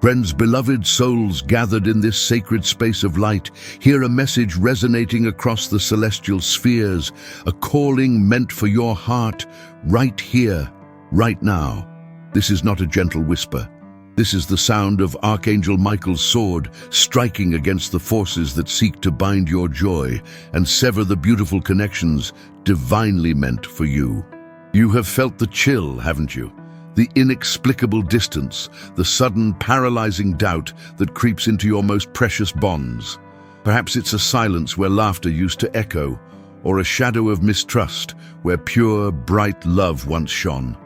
Friends, beloved souls gathered in this sacred space of light, hear a message resonating across the celestial spheres, a calling meant for your heart right here, right now. This is not a gentle whisper. This is the sound of Archangel Michael's sword striking against the forces that seek to bind your joy and sever the beautiful connections divinely meant for you. You have felt the chill, haven't you? The inexplicable distance, the sudden paralyzing doubt that creeps into your most precious bonds. Perhaps it's a silence where laughter used to echo, or a shadow of mistrust where pure, bright love once shone.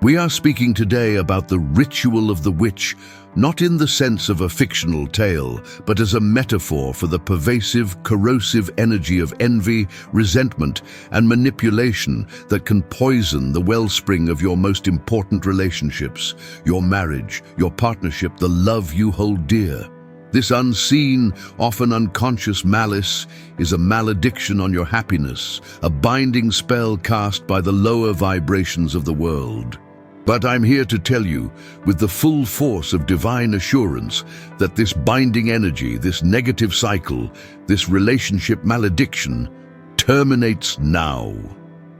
We are speaking today about the ritual of the witch, not in the sense of a fictional tale, but as a metaphor for the pervasive, corrosive energy of envy, resentment, and manipulation that can poison the wellspring of your most important relationships, your marriage, your partnership, the love you hold dear. This unseen, often unconscious malice is a malediction on your happiness, a binding spell cast by the lower vibrations of the world. But I'm here to tell you, with the full force of divine assurance, that this binding energy, this negative cycle, this relationship malediction, terminates now.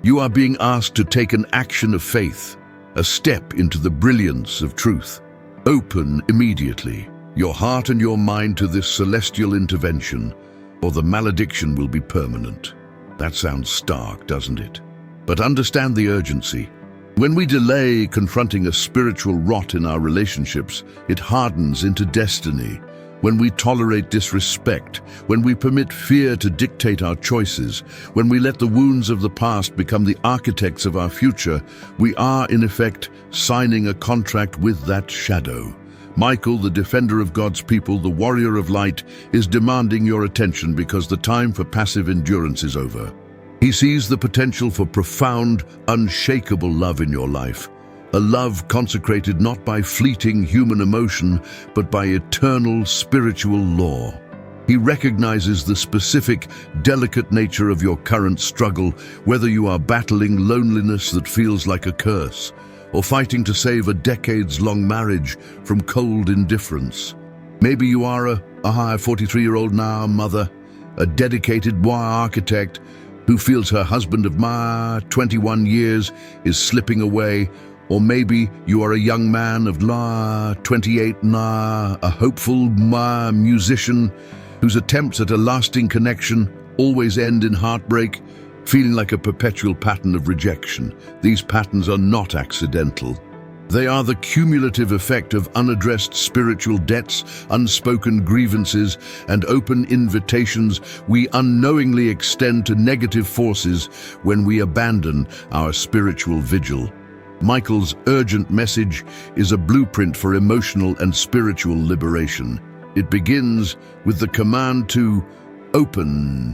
You are being asked to take an action of faith, a step into the brilliance of truth. Open immediately your heart and your mind to this celestial intervention, or the malediction will be permanent. That sounds stark, doesn't it? But understand the urgency. When we delay confronting a spiritual rot in our relationships, it hardens into destiny. When we tolerate disrespect, when we permit fear to dictate our choices, when we let the wounds of the past become the architects of our future, we are, in effect, signing a contract with that shadow. Michael, the defender of God's people, the warrior of light, is demanding your attention because the time for passive endurance is over. He sees the potential for profound, unshakable love in your life, a love consecrated not by fleeting human emotion, but by eternal spiritual law. He recognizes the specific, delicate nature of your current struggle, whether you are battling loneliness that feels like a curse, or fighting to save a decades-long marriage from cold indifference. Maybe you are a 43-year-old now mother, a dedicated architect, who feels her husband of 21 years is slipping away, or maybe you are a young man of 28, a hopeful musician whose attempts at a lasting connection always end in heartbreak, feeling like a perpetual pattern of rejection. These patterns are not accidental. They are the cumulative effect of unaddressed spiritual debts, unspoken grievances, and open invitations we unknowingly extend to negative forces when we abandon our spiritual vigil. Michael's urgent message is a blueprint for emotional and spiritual liberation. It begins with the command to open.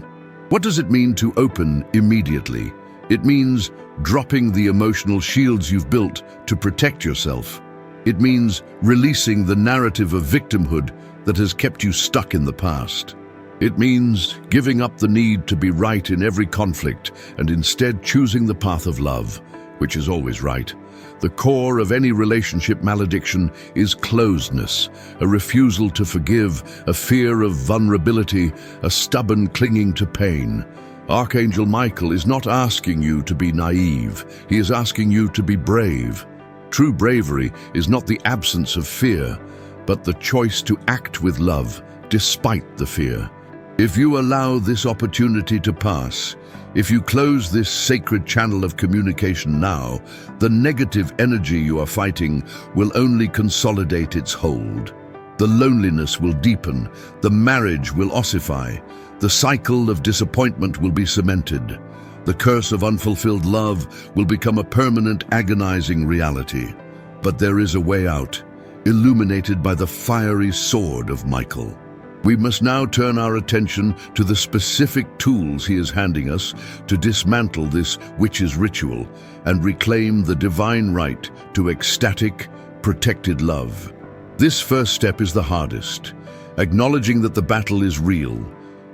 What does it mean to open immediately? It means dropping the emotional shields you've built to protect yourself. It means releasing the narrative of victimhood that has kept you stuck in the past. It means giving up the need to be right in every conflict and instead choosing the path of love, which is always right. The core of any relationship malediction is closedness, a refusal to forgive, a fear of vulnerability, a stubborn clinging to pain. Archangel Michael is not asking you to be naive. He is asking you to be brave. True bravery is not the absence of fear, but the choice to act with love despite the fear. If you allow this opportunity to pass, if you close this sacred channel of communication now, the negative energy you are fighting will only consolidate its hold. The loneliness will deepen, the marriage will ossify, the cycle of disappointment will be cemented. The curse of unfulfilled love will become a permanent, agonizing reality. But there is a way out, illuminated by the fiery sword of Michael. We must now turn our attention to the specific tools he is handing us to dismantle this witch's ritual and reclaim the divine right to ecstatic, protected love. This first step is the hardest, acknowledging that the battle is real,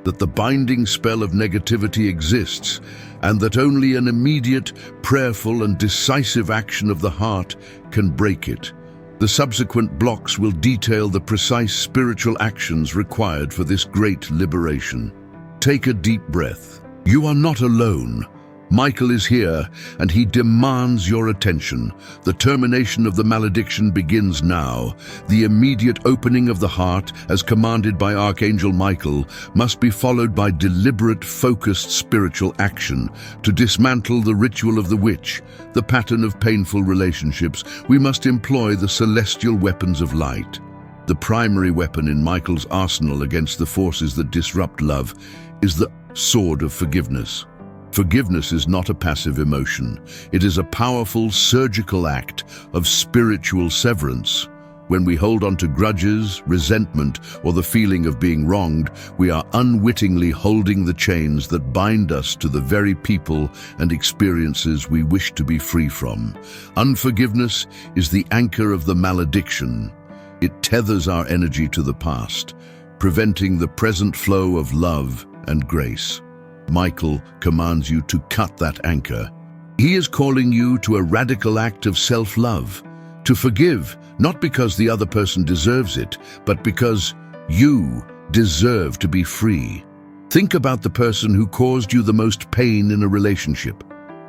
that the binding spell of negativity exists, and that only an immediate, prayerful, and decisive action of the heart can break it. The subsequent blocks will detail the precise spiritual actions required for this great liberation. Take a deep breath. You are not alone. Michael is here, and he demands your attention. The termination of the malediction begins now. The immediate opening of the heart, as commanded by Archangel Michael, must be followed by deliberate, focused spiritual action. To dismantle the ritual of the witch, the pattern of painful relationships, we must employ the celestial weapons of light. The primary weapon in Michael's arsenal against the forces that disrupt love is the sword of forgiveness. Forgiveness is not a passive emotion. It is a powerful, surgical act of spiritual severance. When we hold on to grudges, resentment, or the feeling of being wronged, we are unwittingly holding the chains that bind us to the very people and experiences we wish to be free from. Unforgiveness is the anchor of the malediction. It tethers our energy to the past, preventing the present flow of love and grace. Michael commands you to cut that anchor. He is calling you to a radical act of self-love, to forgive, not because the other person deserves it, but because you deserve to be free. Think about the person who caused you the most pain in a relationship.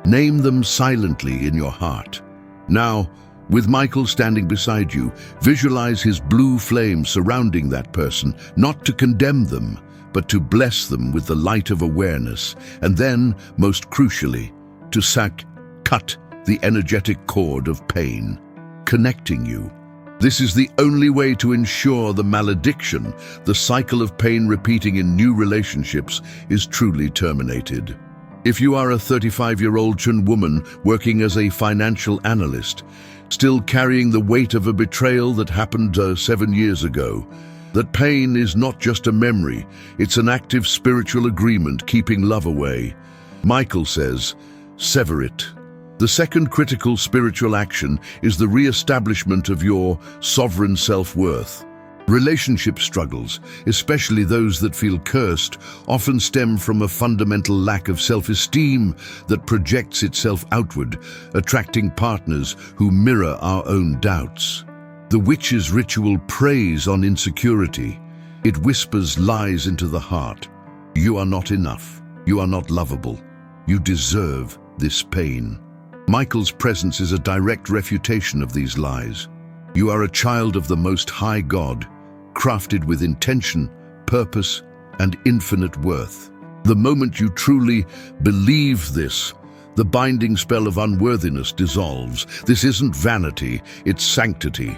Name them silently in your heart. Now, with Michael standing beside you, visualize his blue flame surrounding that person, not to condemn them, but to bless them with the light of awareness, and then, most crucially, to cut the energetic cord of pain, connecting you. This is the only way to ensure the malediction, the cycle of pain repeating in new relationships, is truly terminated. If you are a 35-year-old Chun woman working as a financial analyst, still carrying the weight of a betrayal that happened 7 years ago, that pain is not just a memory, it's an active spiritual agreement keeping love away. Michael says, sever it. The second critical spiritual action is the re-establishment of your sovereign self-worth. Relationship struggles, especially those that feel cursed, often stem from a fundamental lack of self-esteem that projects itself outward, attracting partners who mirror our own doubts. The witch's ritual preys on insecurity. It whispers lies into the heart. You are not enough. You are not lovable. You deserve this pain. Michael's presence is a direct refutation of these lies. You are a child of the Most High God, crafted with intention, purpose, and infinite worth. The moment you truly believe this, the binding spell of unworthiness dissolves. This isn't vanity, it's sanctity.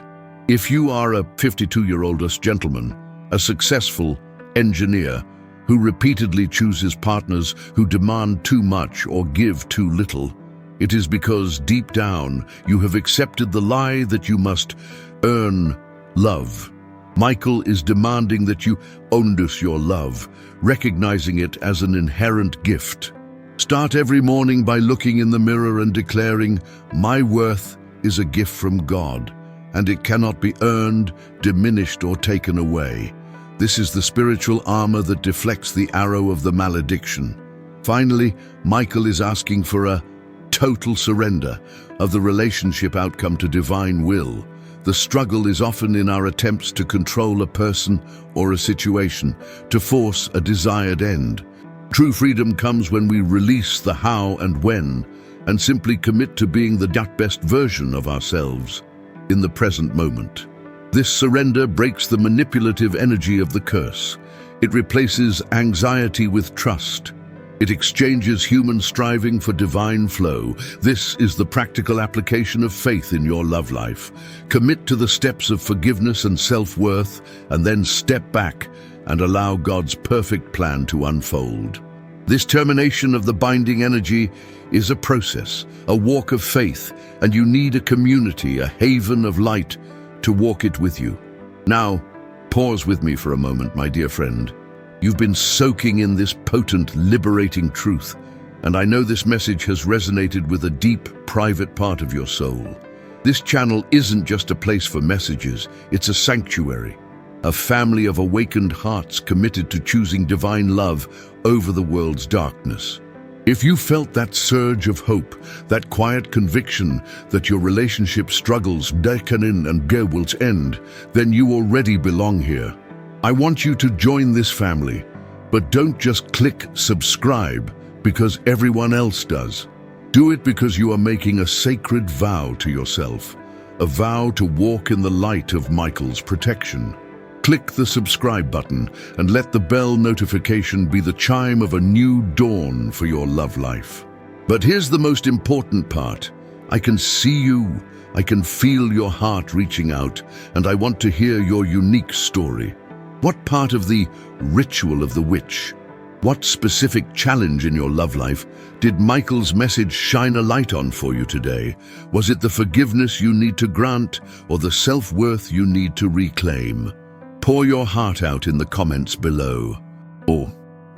If you are a 52-year-old gentleman, a successful engineer who repeatedly chooses partners who demand too much or give too little, it is because deep down you have accepted the lie that you must earn love. Michael is demanding that you onus your love, recognizing it as an inherent gift. Start every morning by looking in the mirror and declaring, "My worth is a gift from God, and it cannot be earned, diminished, or taken away." This is the spiritual armor that deflects the arrow of the malediction. Finally, Michael is asking for a total surrender of the relationship outcome to divine will. The struggle is often in our attempts to control a person or a situation, to force a desired end. True freedom comes when we release the how and when, and simply commit to being the best version of ourselves in the present moment. This surrender breaks the manipulative energy of the curse. It replaces anxiety with trust. It exchanges human striving for divine flow. This is the practical application of faith in your love life. Commit to the steps of forgiveness and self-worth, and then step back and allow God's perfect plan to unfold. This termination of the binding energy is a process, a walk of faith, and you need a community, a haven of light, to walk it with you. Now, pause with me for a moment, my dear friend. You've been soaking in this potent, liberating truth, and I know this message has resonated with a deep, private part of your soul. This channel isn't just a place for messages, it's a sanctuary, a family of awakened hearts committed to choosing divine love over the world's darkness. If you felt that surge of hope, that quiet conviction that your relationship struggles deepen and will end, then you already belong here. I want you to join this family, but don't just click subscribe because everyone else does. Do it because you are making a sacred vow to yourself, a vow to walk in the light of Michael's protection. Click the subscribe button and let the bell notification be the chime of a new dawn for your love life. But here's the most important part. I can see you, I can feel your heart reaching out, and I want to hear your unique story. What part of the ritual of the witch, what specific challenge in your love life did Michael's message shine a light on for you today? Was it the forgiveness you need to grant or the self-worth you need to reclaim? Pour your heart out in the comments below. Or,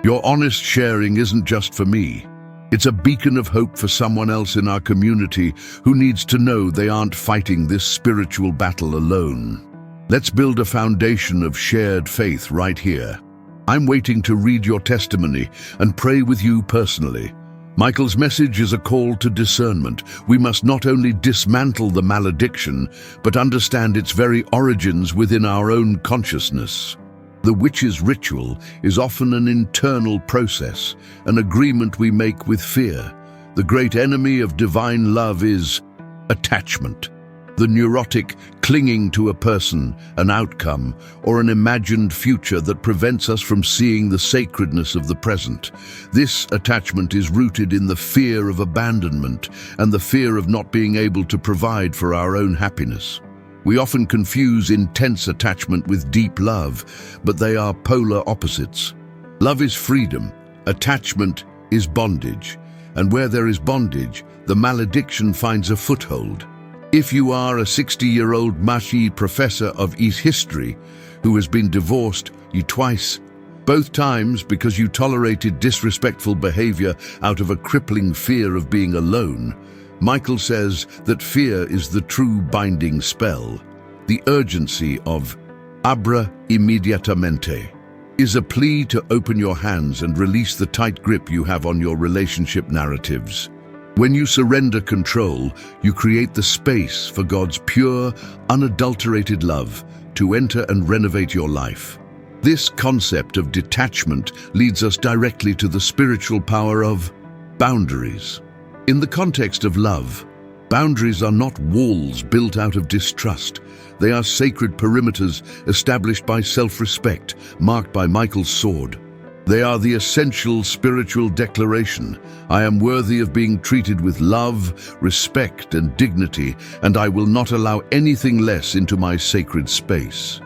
your honest sharing isn't just for me. It's a beacon of hope for someone else in our community who needs to know they aren't fighting this spiritual battle alone. Let's build a foundation of shared faith right here. I'm waiting to read your testimony and pray with you personally. Michael's message is a call to discernment. We must not only dismantle the malediction, but understand its very origins within our own consciousness. The witch's ritual is often an internal process, an agreement we make with fear. The great enemy of divine love is attachment. The neurotic clinging to a person, an outcome, or an imagined future that prevents us from seeing the sacredness of the present. This attachment is rooted in the fear of abandonment and the fear of not being able to provide for our own happiness. We often confuse intense attachment with deep love, but they are polar opposites. Love is freedom, attachment is bondage, and where there is bondage, the malediction finds a foothold. If you are a 60-year-old Mashi professor of East history who has been divorced twice, both times because you tolerated disrespectful behavior out of a crippling fear of being alone, Michael says that fear is the true binding spell. The urgency of abra inmediatamente is a plea to open your hands and release the tight grip you have on your relationship narratives. When you surrender control, you create the space for God's pure, unadulterated love to enter and renovate your life. This concept of detachment leads us directly to the spiritual power of boundaries. In the context of love, boundaries are not walls built out of distrust. They are sacred perimeters established by self-respect, marked by Michael's sword. They are the essential spiritual declaration. I am worthy of being treated with love, respect, and dignity, and I will not allow anything less into my sacred space.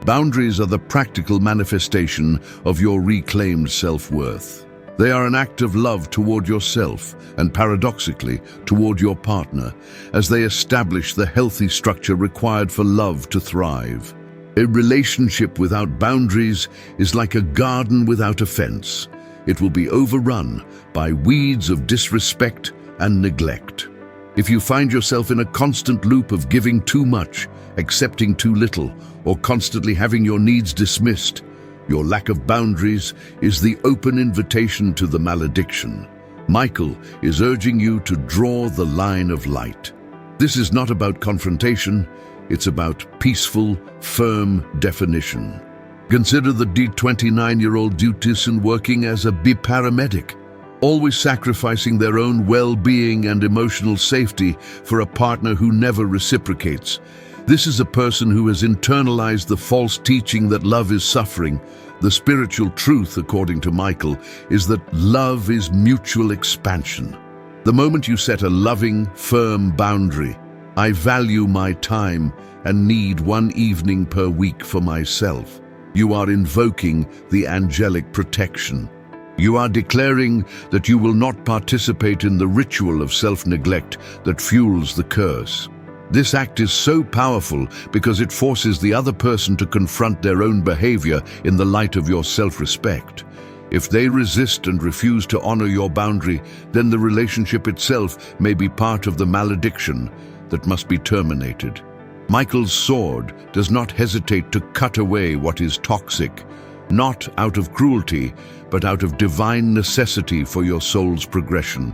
Boundaries are the practical manifestation of your reclaimed self-worth. They are an act of love toward yourself and, paradoxically, toward your partner, as they establish the healthy structure required for love to thrive. A relationship without boundaries is like a garden without a fence. It will be overrun by weeds of disrespect and neglect. If you find yourself in a constant loop of giving too much, accepting too little, or constantly having your needs dismissed, your lack of boundaries is the open invitation to the malediction. Michael is urging you to draw the line of light. This is not about confrontation. It's about peaceful, firm definition. Consider the 29-year-old Dutison working as a paramedic, always sacrificing their own well-being and emotional safety for a partner who never reciprocates. This is a person who has internalized the false teaching that love is suffering. The spiritual truth, according to Michael, is that love is mutual expansion. The moment you set a loving, firm boundary, I value my time and need one evening per week for myself, you are invoking the angelic protection. You are declaring that you will not participate in the ritual of self-neglect that fuels the curse. This act is so powerful because it forces the other person to confront their own behavior in the light of your self-respect. If they resist and refuse to honor your boundary, then the relationship itself may be part of the malediction that must be terminated. Michael's sword does not hesitate to cut away what is toxic. not out of cruelty, but out of divine necessity for your soul's progression.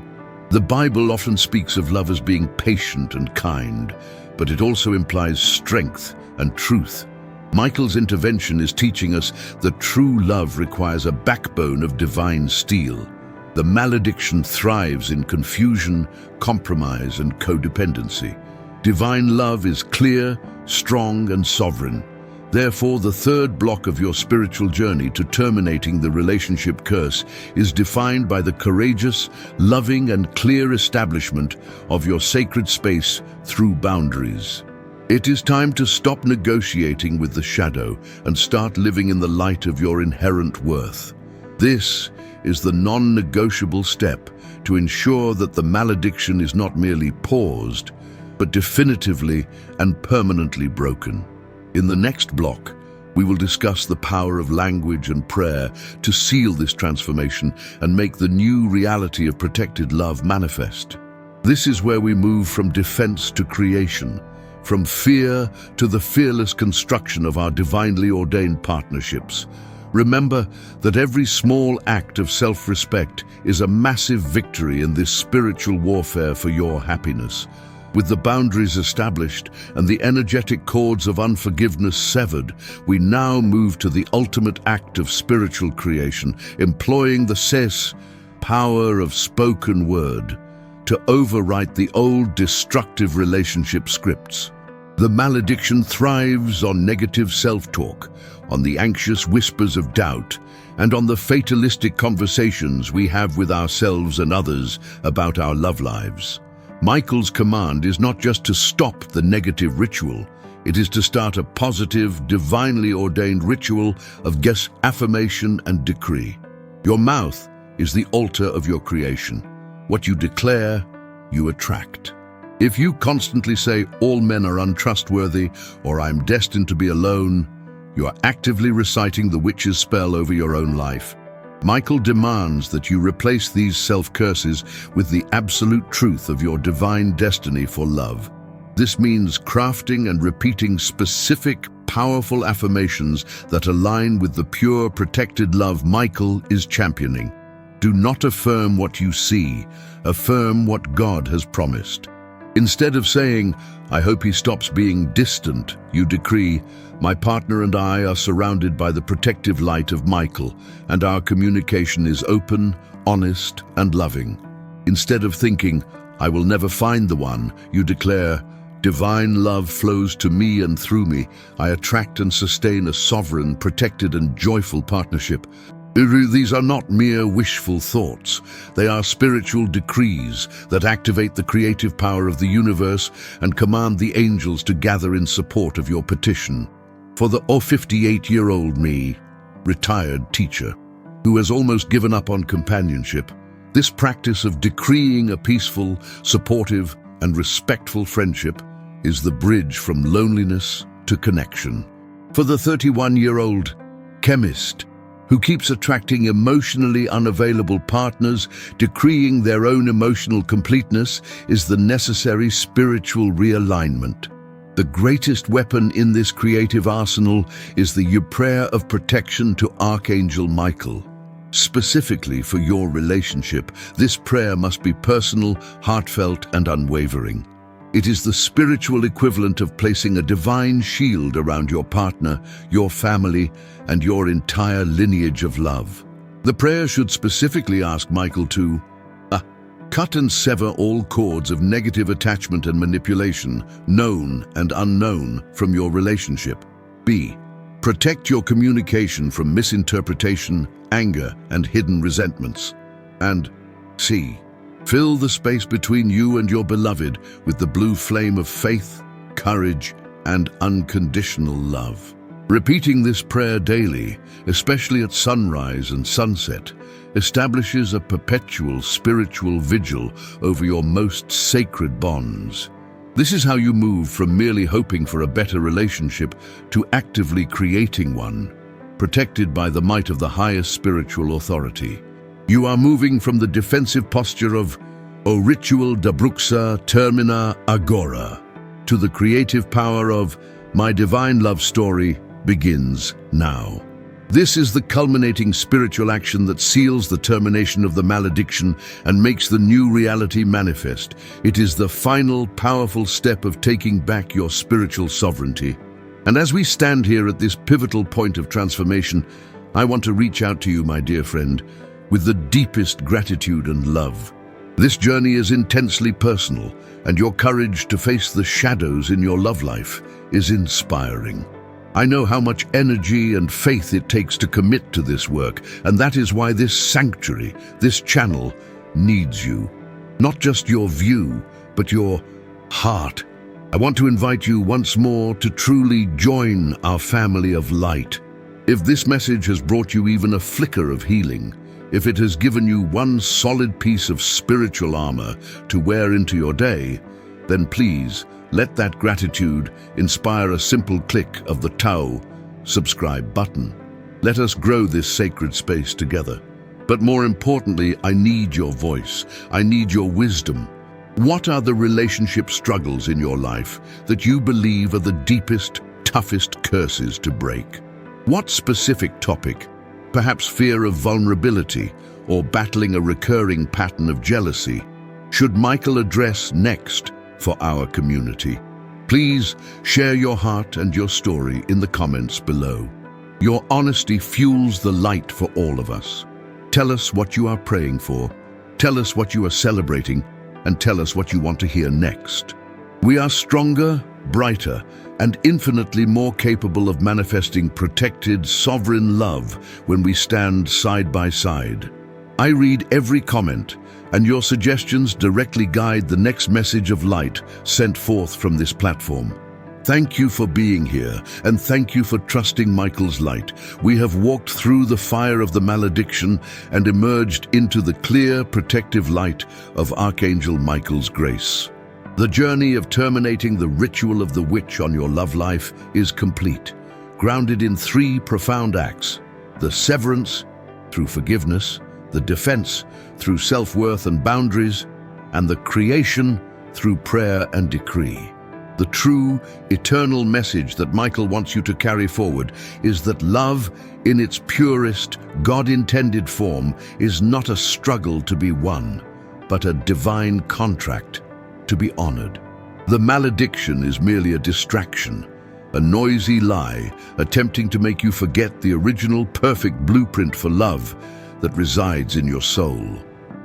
The Bible often speaks of love as being patient and kind, but it also implies strength and truth. Michael's intervention is teaching us that true love requires a backbone of divine steel. The malediction thrives in confusion, compromise, and codependency. Divine love is clear, strong, and sovereign. Therefore, the third block of your spiritual journey to terminating the relationship curse is defined by the courageous, loving, and clear establishment of your sacred space through boundaries. It is time to stop negotiating with the shadow and start living in the light of your inherent worth. This is the non-negotiable step to ensure that the malediction is not merely paused, but definitively and permanently broken. In the next block, we will discuss the power of language and prayer to seal this transformation and make the new reality of protected love manifest. This is where we move from defense to creation, from fear to the fearless construction of our divinely ordained partnerships. Remember that every small act of self-respect is a massive victory in this spiritual warfare for your happiness. With the boundaries established and the energetic cords of unforgiveness severed, we now move to the ultimate act of spiritual creation, employing the power of spoken word to overwrite the old destructive relationship scripts. The malediction thrives on negative self-talk, on the anxious whispers of doubt, and on the fatalistic conversations we have with ourselves and others about our love lives. Michael's command is not just to stop the negative ritual, it is to start a positive, divinely ordained ritual of affirmation and decree. Your mouth is the altar of your creation. What you declare, you attract. If you constantly say, "All men are untrustworthy," or "I'm destined to be alone," you are actively reciting the witch's spell over your own life. Michael demands that you replace these self-curses with the absolute truth of your divine destiny for love. This means crafting and repeating specific, powerful affirmations that align with the pure, protected love Michael is championing. Do not affirm what you see, affirm what God has promised. Instead of saying, "I hope he stops being distant," you decree, "My partner and I are surrounded by the protective light of Michael, and our communication is open, honest, and loving." Instead of thinking, "I will never find the one," you declare, "Divine love flows to me and through me. I attract and sustain a sovereign, protected, and joyful partnership." These are not mere wishful thoughts. They are spiritual decrees that activate the creative power of the universe and command the angels to gather in support of your petition. For the 58-year-old me, retired teacher, who has almost given up on companionship, this practice of decreeing a peaceful, supportive, and respectful friendship is the bridge from loneliness to connection. For the 31-year-old chemist, who keeps attracting emotionally unavailable partners, decreeing their own emotional completeness is the necessary spiritual realignment. The greatest weapon in this creative arsenal is the prayer of protection to Archangel Michael. Specifically for your relationship, this prayer must be personal, heartfelt, and unwavering. It is the spiritual equivalent of placing a divine shield around your partner, your family, and your entire lineage of love. The prayer should specifically ask Michael to cut and sever all cords of negative attachment and manipulation, known and unknown, from your relationship. B. Protect your communication from misinterpretation, anger, and hidden resentments. And C. Fill the space between you and your beloved with the blue flame of faith, courage, and unconditional love. Repeating this prayer daily, especially at sunrise and sunset, establishes a perpetual spiritual vigil over your most sacred bonds. This is how you move from merely hoping for a better relationship to actively creating one, protected by the might of the highest spiritual authority. You are moving from the defensive posture of "O ritual da bruxa termina agora" to the creative power of "My divine love story begins now." This is the culminating spiritual action that seals the termination of the malediction and makes the new reality manifest. It is the final, powerful step of taking back your spiritual sovereignty. And as we stand here at this pivotal point of transformation, I want to reach out to you, my dear friend, with the deepest gratitude and love. This journey is intensely personal, and your courage to face the shadows in your love life is inspiring. I know how much energy and faith it takes to commit to this work, and that is why this sanctuary, this channel, needs you. Not just your view, but your heart. I want to invite you once more to truly join our family of light. If this message has brought you even a flicker of healing, if it has given you one solid piece of spiritual armor to wear into your day, then please let that gratitude inspire a simple click of the Tao subscribe button. Let us grow this sacred space together. But more importantly, I need your voice. I need your wisdom. What are the relationship struggles in your life that you believe are the deepest, toughest curses to break? What specific topic? Perhaps fear of vulnerability or battling a recurring pattern of jealousy should Michael address next for our community? Please share your heart and your story in the comments below. Your honesty fuels the light for all of us. Tell us what you are praying for, tell us what you are celebrating, and tell us what you want to hear next. We are stronger, brighter, and infinitely more capable of manifesting protected, sovereign love when we stand side by side. I read every comment, and your suggestions directly guide the next message of light sent forth from this platform. Thank you for being here, and thank you for trusting Michael's light. We have walked through the fire of the malediction and emerged into the clear, protective light of Archangel Michael's grace. The journey of terminating the ritual of the witch on your love life is complete, grounded in 3 profound acts: the severance through forgiveness, the defense through self-worth and boundaries, and the creation through prayer and decree. The true, eternal message that Michael wants you to carry forward is that love, in its purest, God-intended form, is not a struggle to be won, but a divine contract to be honored. The malediction is merely a distraction, a noisy lie attempting to make you forget the original perfect blueprint for love that resides in your soul.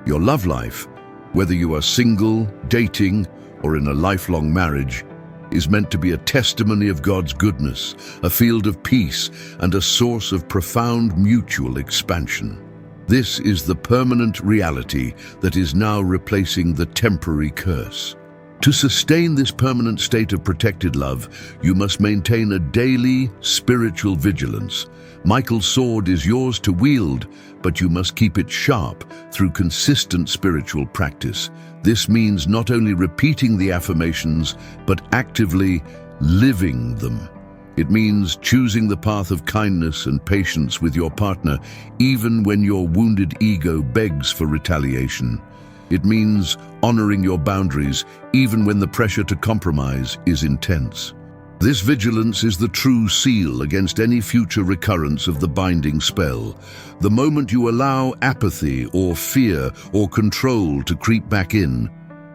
Your love life, whether you are single, dating, or in a lifelong marriage, is meant to be a testimony of God's goodness, a field of peace, and a source of profound mutual expansion. This is the permanent reality that is now replacing the temporary curse. To sustain this permanent state of protected love, you must maintain a daily spiritual vigilance. Michael's sword is yours to wield, but you must keep it sharp through consistent spiritual practice. This means not only repeating the affirmations, but actively living them. It means choosing the path of kindness and patience with your partner, even when your wounded ego begs for retaliation. It means honoring your boundaries, even when the pressure to compromise is intense. This vigilance is the true seal against any future recurrence of the binding spell. The moment you allow apathy or fear or control to creep back in,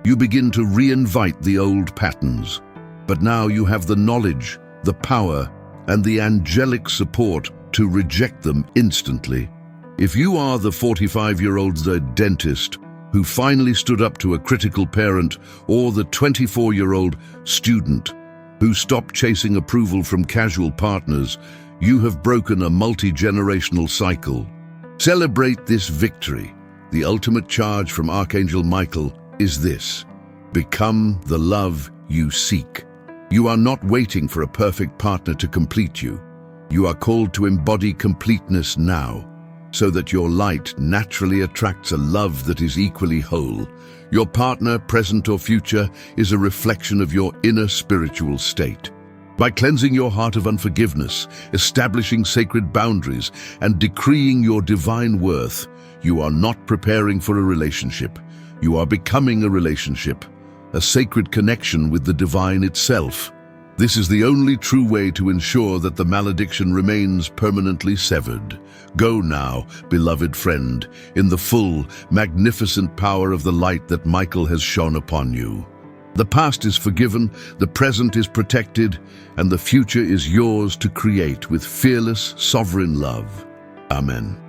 you begin to re-invite the old patterns. But now you have the knowledge, the power, and the angelic support to reject them instantly. If you are the 45-year-old dentist who finally stood up to a critical parent, or the 24-year-old student who stopped chasing approval from casual partners, you have broken a multi-generational cycle. Celebrate this victory. The ultimate charge from Archangel Michael is this: become the love you seek. You are not waiting for a perfect partner to complete you. You are called to embody completeness now, so that your light naturally attracts a love that is equally whole. Your partner, present or future, is a reflection of your inner spiritual state. By cleansing your heart of unforgiveness, establishing sacred boundaries, and decreeing your divine worth, you are not preparing for a relationship. You are becoming a relationship, a sacred connection with the divine itself. This is the only true way to ensure that the malediction remains permanently severed. Go now, beloved friend, in the full, magnificent power of the light that Michael has shone upon you. The past is forgiven, the present is protected, and the future is yours to create with fearless, sovereign love. Amen.